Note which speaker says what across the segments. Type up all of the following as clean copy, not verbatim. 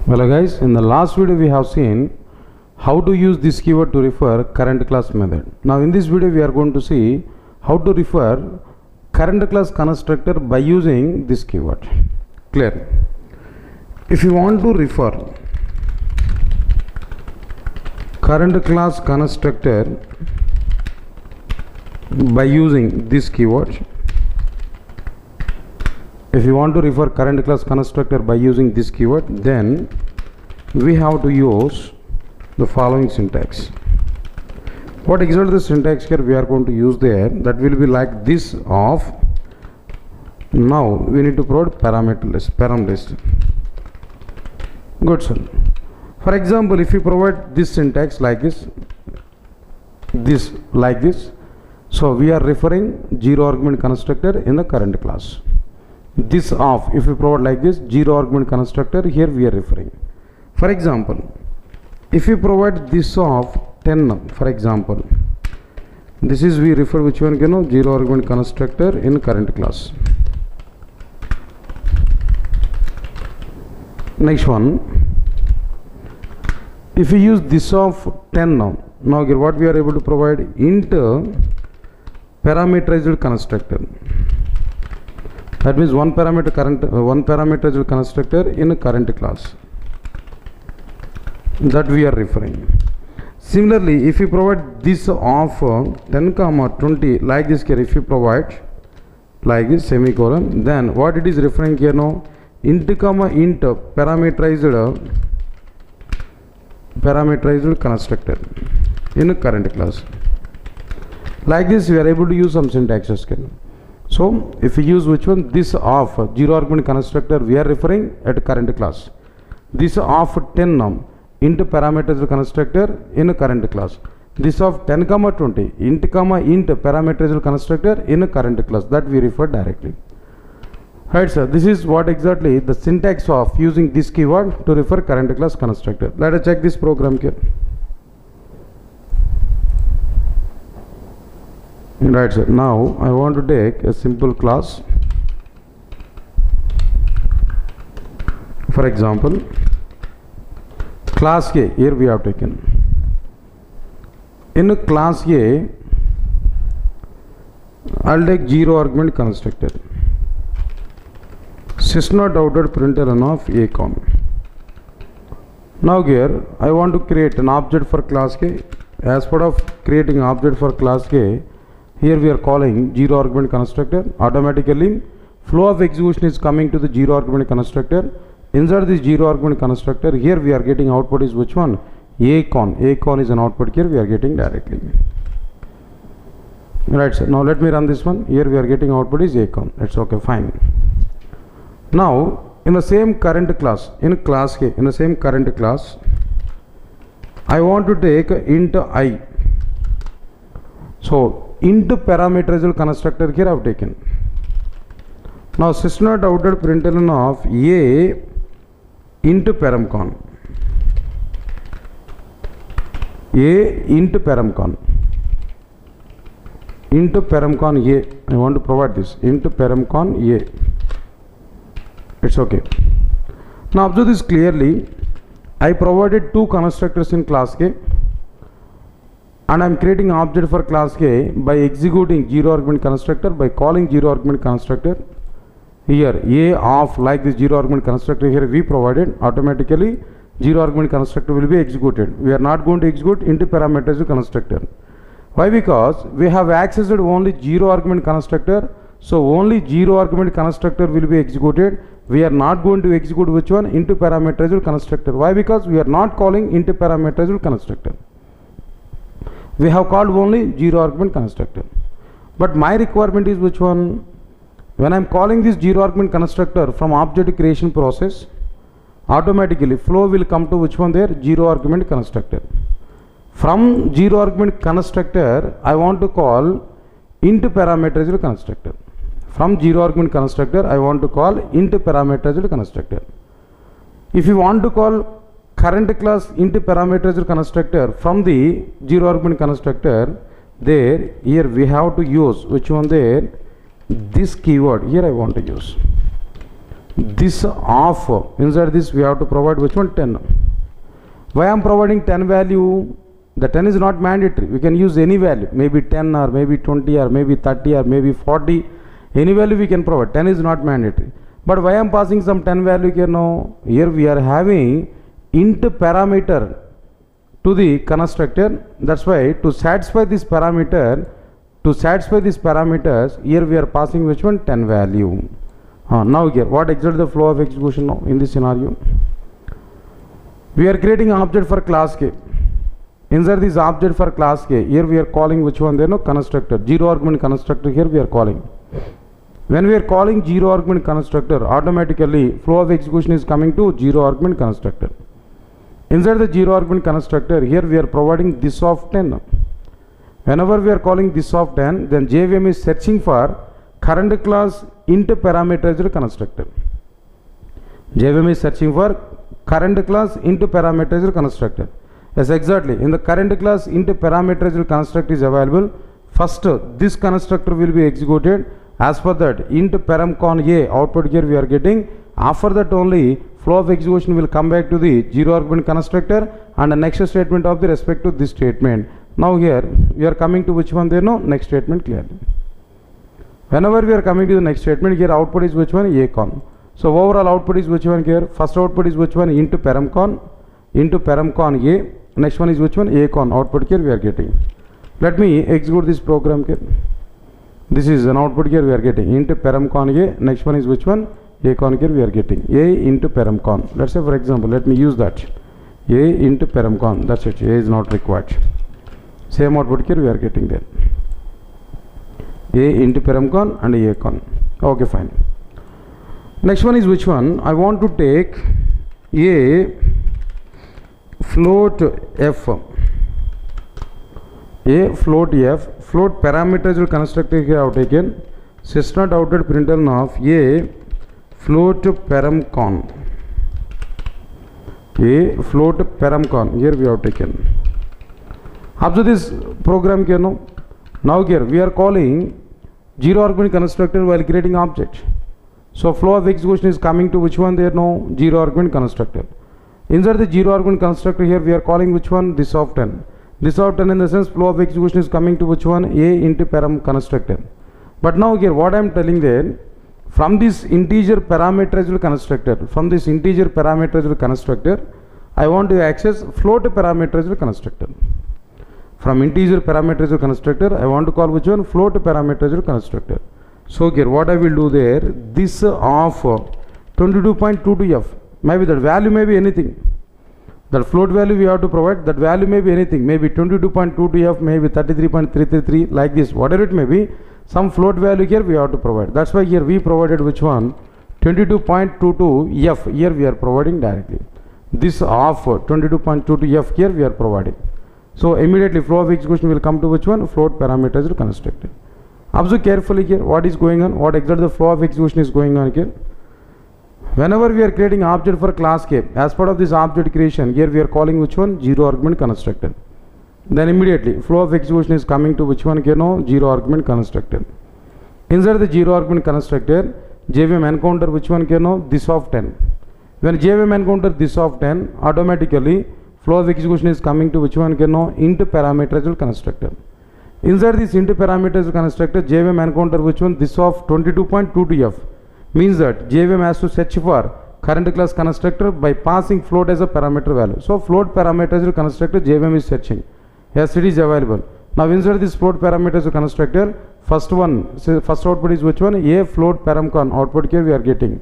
Speaker 1: Hello guys, in the last video we have seen how to use this keyword to refer current class method. Now in this video we are going to see how to refer current class constructor by using this keyword. Clear? If you want to refer current class constructor by using this keyword, if you want to refer current class constructor by using this keyword, then we have to use the following syntax. What exactly the syntax here we are going to use there, that will be like this of, now we need to provide parameter list, param list. Good sir. For example, if you provide this syntax like this, so we are referring zero argument constructor in the current class. This of, if we provide like this, zero argument constructor, here we are referring. For example, if you provide this of 10, for example, this is we refer which one, zero argument constructor in current class. Next one, if we use this of 10 now here what we are able to provide, int parameterized constructor. That means one parameterized constructor in a current class, that we are referring. Similarly, if you provide this of 10, 20 like this here, if you provide like this semicolon, then what it is referring here now, int parameterized constructor in a current class. Like this we are able to use some syntaxes here. So if we use which one, this of zero argument constructor we are referring at current class, this of 10 into parameterized constructor in a current class, this of 10, 20 int parameterized constructor in a current class, that we refer directly. Right sir, this is what exactly the syntax of using this keyword to refer current class constructor. Let us check this program here. Right sir, now I want to take a simple class. For example, class A, here we have taken. In class A, I'll take zero argument constructor. System.out.println of A_. Now here I want to create an object for class A. As part of creating object for class A, here we are calling zero argument constructor. Automatically flow of execution is coming to the zero argument constructor. Inside this zero argument constructor, here we are getting output is which one, A_. Is an output here we are getting directly. Right sir, now let me run this one. Here we are getting output is A_. That's okay, fine. Now in the same current class, in class A, in the same current class, I want to take int I. So int parameterized constructor here I have taken. Now system.out.println of A into paramcon. A into paramcon. Into paramcon A. I want to provide this into paramcon A. It's okay. Now observe this clearly. I provided two constructors in class A, and I am creating an object for class A by executing zero argument constructor, by calling zero argument constructor. Here A of like this zero argument constructor here we provided, automatically zero argument constructor will be executed. We are not going to execute into parameterized constructor. Why? Because we have accessed only zero argument constructor, so only zero argument constructor will be executed. We are not going to execute which one, into parameterized constructor. Why? Because we are not calling into parameterized constructor. We have called only zero argument constructor. But my requirement is which one? When I am calling this zero argument constructor from object creation process, automatically flow will come to which one there, zero argument constructor. From zero argument constructor, I want to call into parameterized constructor. From zero argument constructor, I want to call into parameterized constructor. If you want to call current class into parameterized constructor from the zero argument constructor, there here we have to use which one there, this keyword here I want to use. this of, inside this we have to provide which one? 10. Why I am providing 10 value? The 10 is not mandatory. We can use any value, maybe 10 or maybe 20 or maybe 30 or maybe 40. Any value we can provide. 10 is not mandatory. But why I am passing some 10 value here now? Here we are having int parameter to the constructor. That's why to satisfy this parameter, to satisfy these parameters, here we are passing which one? 10 value. Now here, what exactly the flow of execution now in this scenario? We are creating an object for class K. Inside this object for class K, here we are calling which one? There no constructor. Zero argument constructor here we are calling. When we are calling zero argument constructor, automatically flow of execution is coming to zero argument constructor. Inside the zero argument constructor, here we are providing this of 10. Whenever we are calling this of 10, then JVM is searching for current class int parameterized constructor. JVM is searching for current class int parameterized constructor. Yes, exactly. In the current class int parameterized construct is available. First, this constructor will be executed. As for that, int paramcon a output here we are getting. After that only, flow of execution will come back to the zero argument constructor and the next statement of the respect to this statement. Now here we are coming to which one? There no next statement clearly. Whenever we are coming to the next statement, here output is which one? Acon. So overall output is which one here? First output is which one? Into paramcon a. Next one is which one? Acon. Output here we are getting. Let me execute this program here. This is an output here we are getting into paramcon a. Next one is which one? Acon here we are getting a into paramcon. Let's say for example, let me use that a into paramcon. That's it. A is not required. Same output here we are getting there. A into paramcon and acon. Okay, fine. Next one is which one? I want to take a float f. A float f. Float parameters constructor here I have taken. System.out.println of a float paramcon. A float paramcon. Here we have taken. Observe this program here now. Now here we are calling zero argument constructor while creating object. So flow of execution is coming to which one? There no zero argument constructor. Inside the zero argument constructor here we are calling which one? This of 10. This of 10 in the sense flow of execution is coming to which one? A into param constructor. But now here what I am telling there, from this integer parameterized constructor, I want to access float parameterized constructor. From integer parameterized constructor, I want to call which one? Float parameterized constructor. So here what I will do there, this of 22.22f, maybe that value may be anything. That float value we have to provide, that value may be anything, maybe 22.22f, maybe 33.333, like this, whatever it may be, some float value here we have to provide. That's why here we provided which one? 22.22f, here we are providing directly. This of 22.22f here we are providing. So immediately flow of execution will come to which one? Float parameters constructed. Observe carefully here what is going on, what exactly the flow of execution is going on here. Whenever we are creating object for class K, as part of this object creation, here we are calling which one? Zero argument constructor. Then immediately flow of execution is coming to which one? No, zero argument constructor. Inside the zero argument constructor, JVM encounter which one? No, this of 10. When JVM encounter this of 10, automatically flow of execution is coming to which one? No, into parameterized constructor. Inside this into parameterized constructor, JVM encounter which one? This of 22.22f. Means that JVM has to search for current class constructor by passing float as a parameter value. So float parameterized constructor JVM is searching. Yes, it is available. Now inside this float parameterized constructor, first output is which one? A float paramcon. Output here we are getting.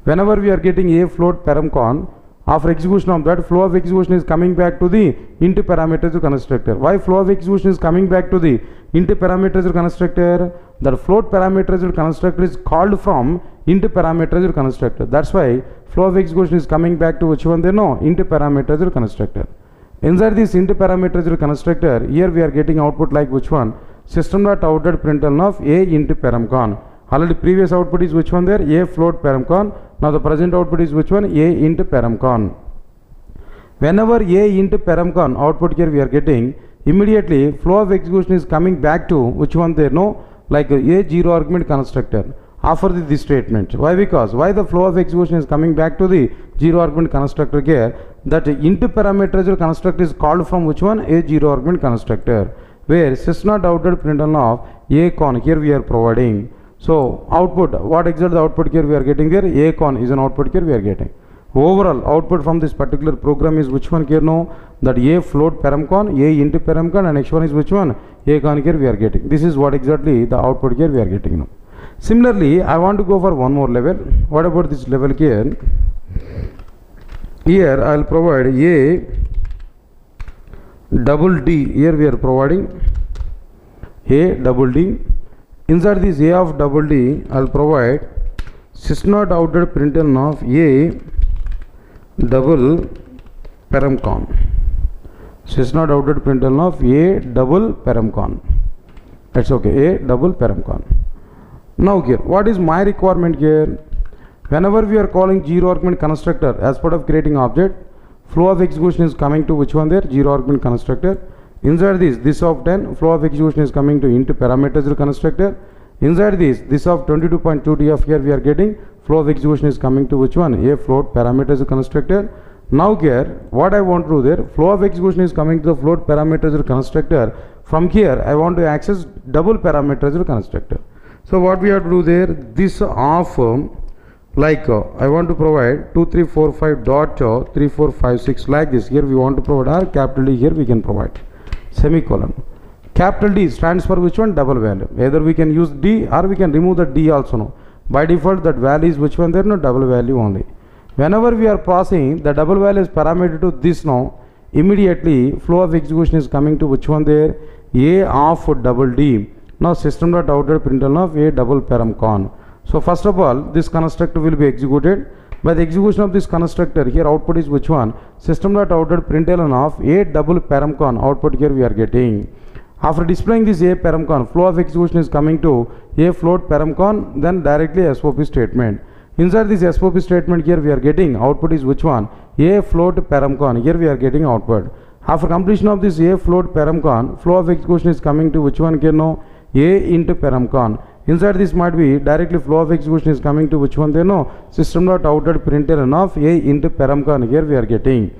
Speaker 1: Whenever we are getting a float paramcon, after execution of that, flow of execution is coming back to the into parameters constructor. Why flow of execution is coming back to the into parameters constructor? The float parameters constructor is called from into parameters constructor. That's why flow of execution is coming back to which one? They know into parameters constructor. Inside this into parameters constructor, here we are getting output like which one? System.out.println of a into paramcon. Already previous output is which one there? A float paramcon. Now the present output is which one? A into paramcon. Whenever A into paramcon output here we are getting, immediately flow of execution is coming back to which one there? No, like a zero argument constructor. after this statement. Why? Because why the flow of execution is coming back to the zero argument constructor here, that into parameterized constructor is called from which one? A zero argument constructor, where system.out.println of a con here we are providing. So output, what exactly the output here we are getting there? A con is an output here we are getting. Overall output from this particular program is which one here? No, that a float paramcon, a into paramcon, and next one is which one? A con here we are getting. This is what exactly the output here we are getting now. Similarly, I want to go for one more level. What about this level here? Here I will provide a double D. Here we are providing a double D. Inside this a of double D, I will provide system.out.println of a double paramcon. System.out.println of a double paramcon. That's okay, a double paramcon. Now here, what is my requirement here? Whenever we are calling zero argument constructor as part of creating object, flow of execution is coming to which one there? Zero argument constructor. Inside this of 10, flow of execution is coming to into parameterized constructor. Inside this of 22.2 df here we are getting flow of execution is coming to which one? A float parameterized constructor. Now here, what I want to do there, flow of execution is coming to the float parameterized constructor. From here, I want to access double parameterized constructor. So what we have to do there, this of like I want to provide 2345.3456 like this. Here we want to provide our capital D, here we can provide semicolon. Capital D stands for which one? Double value. Either we can use D or we can remove the D also. No. By default that value is which one there? No, double value only. Whenever we are passing the double value is parameter to this now, immediately flow of execution is coming to which one there? A of double D. Now system.out.println of a double paramcon. So first of all, this constructor will be executed. By the execution of this constructor, here output is which one? System.out.println of a double paramcon. Output here we are getting. After displaying this a paramcon, flow of execution is coming to a float paramcon, then directly SOP statement. Inside this SOP statement here we are getting output is which one? A float paramcon. Here we are getting output. After completion of this a float paramcon, flow of execution is coming to which one? Can know a into paramcon. Inside this might be directly flow of execution is coming to which one? They know system.out.println of a into paramcon. Here we are getting.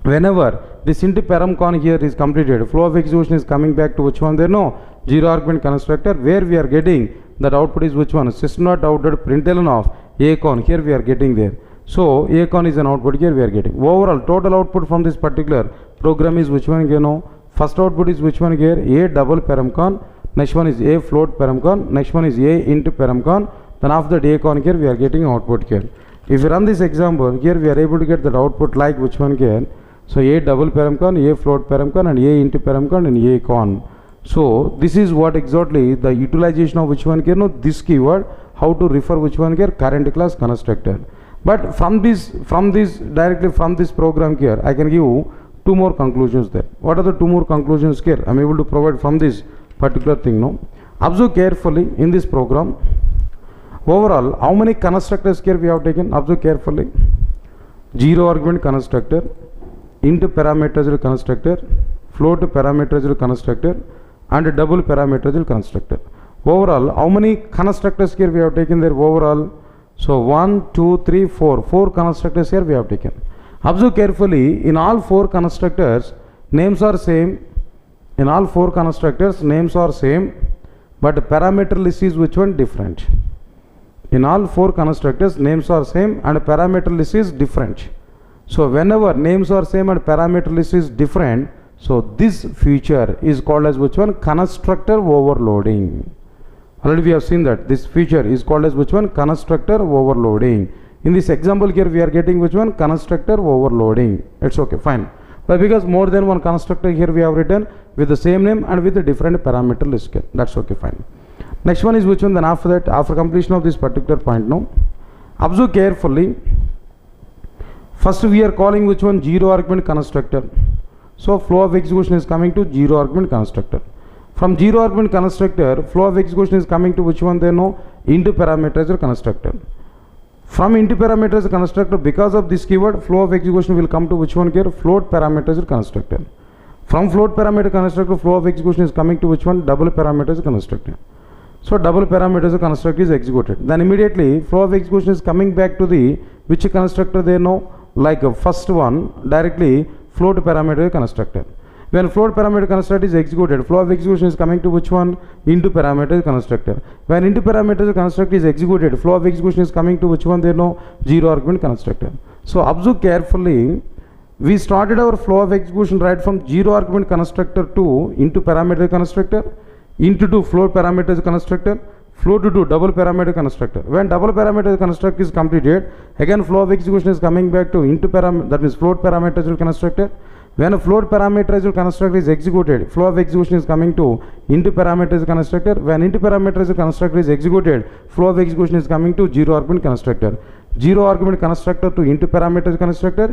Speaker 1: Whenever this into paramcon here is completed, flow of execution is coming back to which one? They know zero argument constructor, where we are getting that output is which one? System.out.println of a con. Here we are getting there. So a con is an output here we are getting. Overall total output from this particular program is which one? You know, first output is which one here? A double paramcon. Next one is a float paramcon. Next one is a into paramcon. Then after that a con here we are getting output here. If we run this example, here we are able to get that output like which one here? So a double paramcon, a float paramcon, and a into paramcon, and a con. So this is what exactly the utilization of which one here? No, this keyword, how to refer which one here? Current class constructor. But from this directly from this program here, I can give two more conclusions there. What are the two more conclusions here? I am able to provide from this particular thing now. Observe carefully in this program. Overall, how many constructors here we have taken? Observe carefully. Zero argument constructor, into parameterized constructor, float parameterized constructor, and a double parameterized constructor. Overall, how many constructors here we have taken there overall? So 1, 2, 3, 4. 4 constructors here we have taken. Observe carefully, in all 4 constructors, names are same. In all 4 constructors, names are same, but parameter list is which one? Different. In all 4 constructors, names are same and parameter list is different. So whenever names are same and parameter list is different, so this feature is called as which one? Constructor overloading. Already we have seen that this feature is called as which one? Constructor overloading. In this example here we are getting which one? Constructor overloading. It's okay, fine. But because more than one constructor here we have written with the same name and with a different parameter list. That's okay, fine. Next one is which one? Then after that, after completion of this particular point now, observe carefully. First we are calling which one? Zero argument constructor. So flow of execution is coming to zero argument constructor. From zero argument constructor, flow of execution is coming to which one? They know into parameterized constructor. From into parameterized constructor, because of this keyword, flow of execution will come to which one here? Float parameterized constructor. From float parameter constructor, flow of execution is coming to which one? Double parameterized constructor. So double parameter construct is executed. Then immediately flow of execution is coming back to the which constructor they know, like first one directly float parameter constructor. When float parameter constructor is executed, flow of execution is coming to which one? Into parameter constructor. When into parameter constructor is executed, flow of execution is coming to which one they know? Zero argument constructor. So observe carefully. We started our flow of execution right from zero argument constructor to into parameter constructor, into to float parameter constructor, flow to double parameter constructor. When double parameter construct is completed, again flow of execution is coming back to into parameter, that means float parameter constructor. When a float parameterized constructor is executed, flow of execution is coming to into parameterized constructor. When into parameterized constructor is executed, flow of execution is coming to zero argument constructor. Zero argument constructor to into parameterized constructor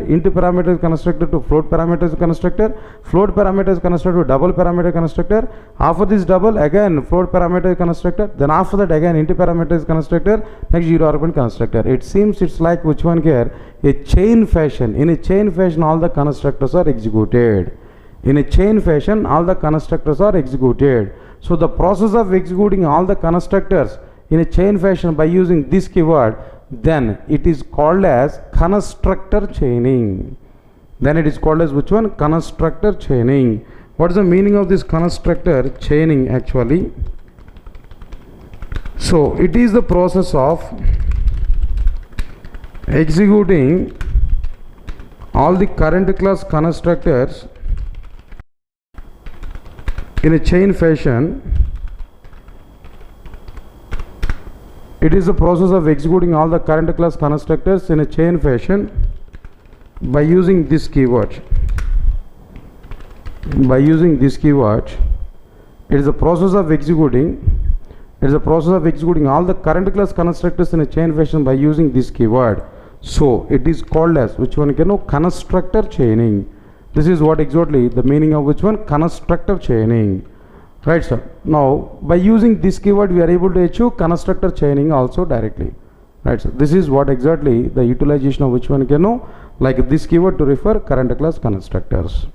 Speaker 1: to float parameterized constructor, float parameterized constructor to double parameter constructor. After this double, again float parameterized constructor. Then after that again into parameterized constructor, next zero argument constructor. It seems it's like which one here? A chain fashion. In a chain fashion, all the constructors are executed. In a chain fashion, all the constructors are executed. So the process of executing all the constructors in a chain fashion by using this keyword, then it is called as constructor chaining. Then it is called as which one? Constructor chaining. What is the meaning of this constructor chaining actually? So it is the process of executing all the current class constructors in a chain fashion. It is the process of executing all the current class constructors in a chain fashion by using this keyword. By using this keyword, it is the process of executing. It is the process of executing all the current class constructors in a chain fashion by using this keyword. So it is called as which one? You know, constructor chaining. This is what exactly the meaning of which one? Constructor chaining. Right, sir. Now, by using this keyword, we are able to achieve constructor chaining also directly. Right, sir. This is what exactly the utilization of which one can know, like this keyword to refer current class constructors.